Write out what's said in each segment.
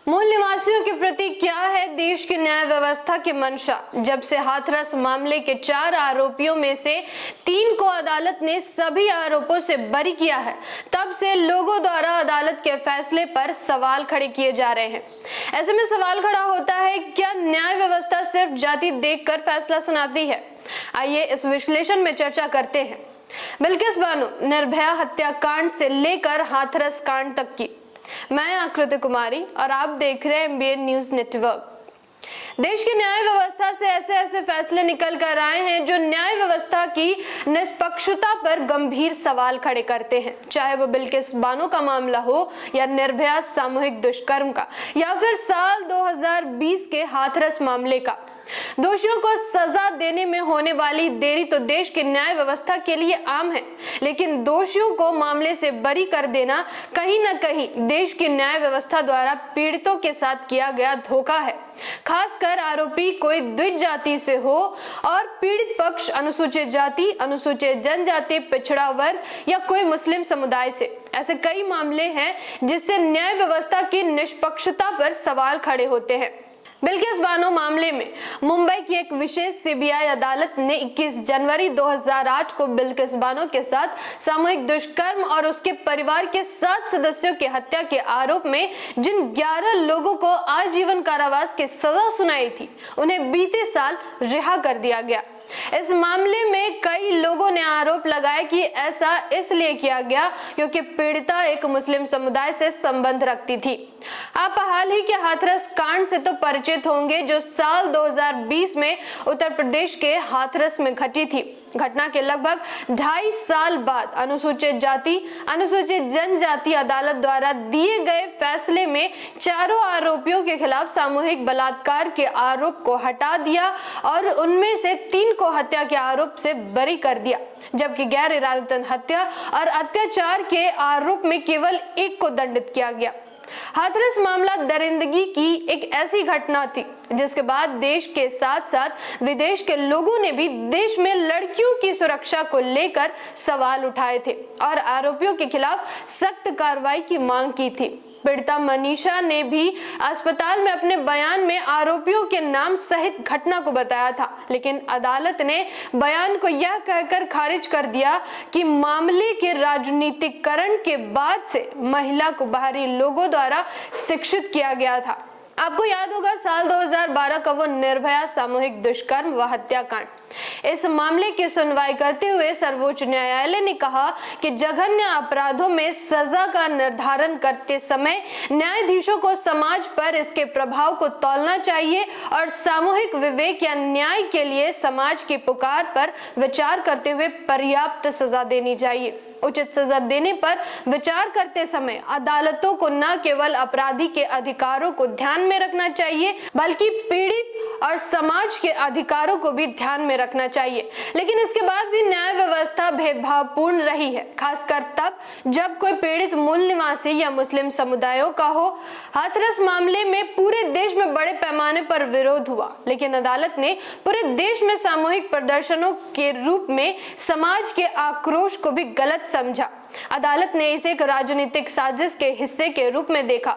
मूल निवासियों के प्रति क्या है देश की न्याय व्यवस्था की मंशा? जब से हाथरस मामले के 4 आरोपियों में से 3 को अदालत ने सभी आरोपों से बरी किया है, तब से लोगों द्वारा अदालत के फैसले पर सवाल खड़े किए जा रहे हैं। ऐसे में सवाल खड़ा होता है, क्या न्याय व्यवस्था सिर्फ जाति देखकर फैसला सुनाती है? आइए इस विश्लेषण में चर्चा करते हैं। बिल्किस बानो निर्भया हत्याकांड से लेकर हाथरस कांड तक की। मैं आकृति कुमारी और आप देख रहे हैं MBN न्यूज नेटवर्क। देश की न्याय व्यवस्था से ऐसे फैसले निकल कर आए हैं जो न्याय व्यवस्था की निष्पक्षता पर गंभीर सवाल खड़े करते हैं, चाहे वो बिल्किस बानो का मामला हो या निर्भया सामूहिक दुष्कर्म का या फिर साल 2020 के हाथरस मामले का। दोषियों को सजा देने में होने वाली देरी तो देश की न्याय व्यवस्था के लिए आम है, लेकिन दोषियों को मामले से बरी कर देना कहीं न कहीं देश की न्याय व्यवस्था द्वारा पीड़ितों के साथ किया गया धोखा है। खासकर आरोपी कोई द्विज जाति से हो और पीड़ित पक्ष अनुसूचित जाति, अनुसूचित जनजाति, पिछड़ा वर्ग या कोई मुस्लिम समुदाय से। ऐसे कई मामले हैं जिससे न्याय व्यवस्था की निष्पक्षता पर सवाल खड़े होते हैं। बिल्किस बानो मामले में मुंबई की एक विशेष CBI अदालत ने 21 जनवरी 2008 को बिल्किस बानो के साथ सामूहिक दुष्कर्म और उसके परिवार के 7 सदस्यों की हत्या के आरोप में जिन 11 लोगों को आजीवन कारावास की सजा सुनाई थी, उन्हें बीते साल रिहा कर दिया गया। इस मामले में कई लोगों ने आरोप लगाया कि ऐसा इसलिए किया गया क्योंकि पीड़िता एक मुस्लिम समुदाय से संबंध रखती थी। आप हाल ही के हाथरस कांड से तो परिचित होंगे, जो साल 2020 में उत्तर प्रदेश के हाथरस में घटी थी। घटना के लगभग 2.5 साल बाद अनुसूचित जाति, अनुसूचित जनजाति अदालत द्वारा दिए गए फैसले में चारों आरोपियों के खिलाफ सामूहिक बलात्कार के आरोप को हटा दिया और उनमें से 3 को हत्या के आरोप से बरी कर दिया, जबकि गैर इरादतन हत्या और अत्याचार के आरोप में केवल 1 को दंडित किया गया। हाथरस मामला दरिंदगी की एक ऐसी घटना थी जिसके बाद देश के साथ साथ विदेश के लोगों ने भी देश में लड़कियों की सुरक्षा को लेकर सवाल उठाए थे और आरोपियों के खिलाफ सख्त कार्रवाई की मांग की थी। पीड़िता मनीषा ने भी अस्पताल में अपने बयान में आरोपियों के नाम सहित घटना को बताया था, लेकिन अदालत ने बयान को यह कहकर खारिज कर दिया कि मामले के राजनीतिकरण के बाद से महिला को बाहरी लोगों द्वारा शिक्षित किया गया था। आपको याद होगा साल 2012 का वो निर्भया सामूहिक दुष्कर्म व हत्याकांड। इस मामले की सुनवाई करते हुए सर्वोच्च न्यायालय ने कहा कि जघन्य अपराधों में सजा का निर्धारण करते समय न्यायाधीशों को समाज पर इसके प्रभाव को तौलना चाहिए और सामूहिक विवेक या न्याय के लिए समाज की पुकार पर विचार करते हुए पर्याप्त सजा देनी चाहिए। उचित सजा देने पर विचार करते समय अदालतों को न केवल अपराधी के अधिकारों को ध्यान में रखना चाहिए, बल्कि पीड़ित और समाज के अधिकारों को भी ध्यान में रखना चाहिए। लेकिन इसके बाद भी न्याय व्यवस्था भेदभावपूर्ण रही है, खासकर तब जब कोई पीड़ित मूल निवासी या मुस्लिम समुदायों का हो। हाथरस मामले में पूरे देश में बड़े पैमाने पर विरोध हुआ, लेकिन अदालत ने पूरे देश में सामूहिक प्रदर्शनों के रूप में समाज के आक्रोश को भी गलत समझा। अदालत ने इसे एक राजनीतिक साजिश के हिस्से के रूप में देखा।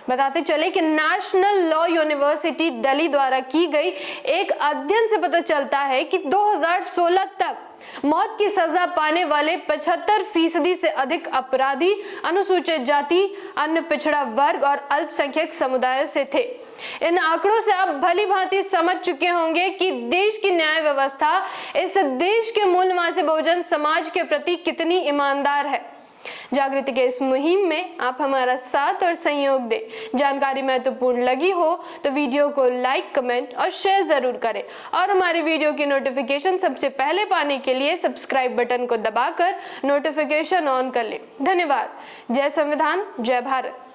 बताते चले कि नेशनल लॉ यूनिवर्सिटी दिल्ली द्वारा की गई एक अध्ययन से पता चलता है कि 2016 तक मौत की सजा पाने वाले 75% से अधिक अपराधी अनुसूचित जाति, अन्य पिछड़ा वर्ग और अल्पसंख्यक समुदायों से थे। इन आंकड़ों से आप भली भांति समझ चुके होंगे कि देश की न्याय व्यवस्था इस देश के मूल निवासी बहुजन समाज के प्रति कितनी ईमानदार है। जागृति के इस मुहिम में आप हमारा साथ और सहयोग दें। जानकारी महत्वपूर्ण लगी हो तो वीडियो को लाइक, कमेंट और शेयर जरूर करें और हमारी वीडियो की नोटिफिकेशन सबसे पहले पाने के लिए सब्सक्राइब बटन को दबाकर नोटिफिकेशन ऑन कर लें। धन्यवाद। जय संविधान, जय भारत।